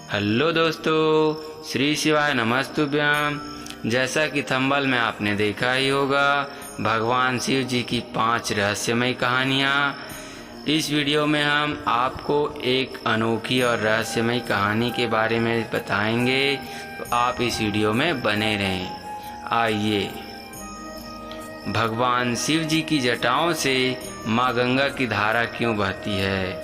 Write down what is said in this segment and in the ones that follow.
Hello दोस्तों, श्री शिवाय नमस्तुभ्यम। जैसा कि थंबनेल में आपने देखा ही होगा, भगवान शिव जी की 5 रहस्यमय कहानियाँ। इस वीडियो में हम आपको एक अनोखी और रहस्यमय कहानी के बारे में बताएंगे, तो आप इस वीडियो में बने रहें। आइए, भगवान शिव जी की जटाओं से माँ गंगा की धारा क्यों बहती है?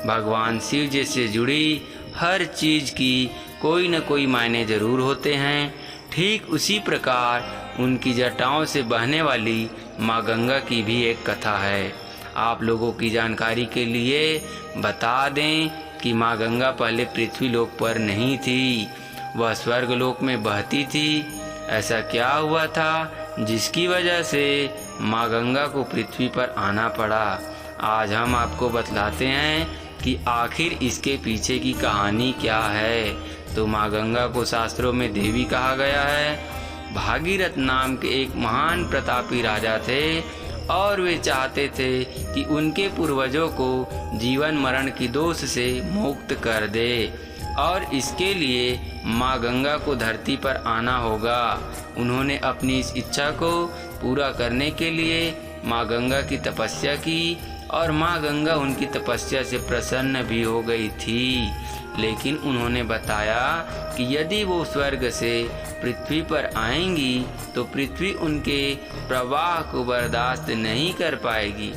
भगवान शिव जी से जुड़ी हर चीज़ की कोई न कोई मायने जरूर होते हैं। ठीक उसी प्रकार उनकी जटाओं से बहने वाली माँ गंगा की भी एक कथा है। आप लोगों की जानकारी के लिए बता दें कि माँ गंगा पहले पृथ्वी लोक पर नहीं थी, वह स्वर्ग लोक में बहती थी। ऐसा क्या हुआ था जिसकी वजह से माँ गंगा को पृथ्वी पर आना पड़ा? आज हम आपको बतलाते हैं कि आखिर इसके पीछे की कहानी क्या है। तो माँ गंगा को शास्त्रों में देवी कहा गया है। भागीरथ नाम के एक महान प्रतापी राजा थे और वे चाहते थे कि उनके पूर्वजों को जीवन मरण की दोष से मुक्त कर दे, और इसके लिए माँ गंगा को धरती पर आना होगा। उन्होंने अपनी इस इच्छा को पूरा करने के लिए माँ गंगा की तपस्या की, और माँ गंगा उनकी तपस्या से प्रसन्न भी हो गई थी। लेकिन उन्होंने बताया कि यदि वो स्वर्ग से पृथ्वी पर आएंगी तो पृथ्वी उनके प्रवाह को बर्दाश्त नहीं कर पाएगी।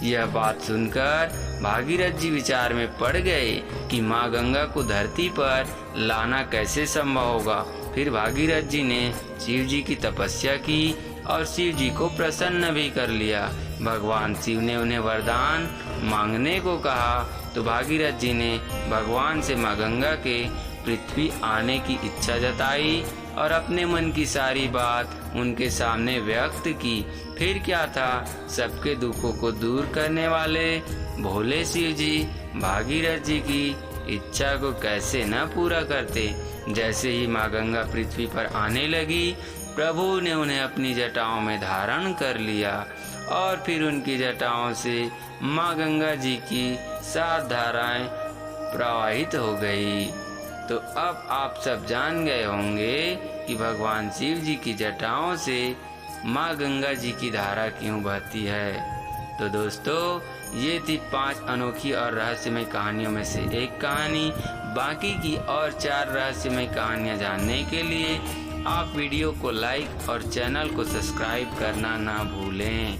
यह बात सुनकर भागीरथ जी विचार में पड़ गए कि माँ गंगा को धरती पर लाना कैसे संभव होगा। फिर भागीरथ जी ने शिव जी की तपस्या की और शिव जी को प्रसन्न भी कर लिया। भगवान शिव ने उन्हें वरदान मांगने को कहा, तो भागीरथ जी ने भगवान से माँ गंगा के पृथ्वी आने की इच्छा जताई और अपने मन की सारी बात उनके सामने व्यक्त की। फिर क्या था, सबके दुखों को दूर करने वाले भोले शिव जी भागीरथ जी की इच्छा को कैसे न पूरा करते। जैसे ही माँ गंगा पृथ्वी पर आने लगी, प्रभु ने उन्हें अपनी जटाओं में धारण कर लिया और फिर उनकी जटाओं से माँ गंगा जी की 7 धाराएं प्रवाहित हो गई। तो अब आप सब जान गए होंगे कि भगवान शिव जी की जटाओं से माँ गंगा जी की धारा क्यों बहती है। तो दोस्तों, ये थी 5 अनोखी और रहस्यमय कहानियों में से एक कहानी। बाकी की और 4 रहस्यमय कहानियाँ जानने के लिए आप वीडियो को लाइक और चैनल को सब्सक्राइब करना ना भूलें।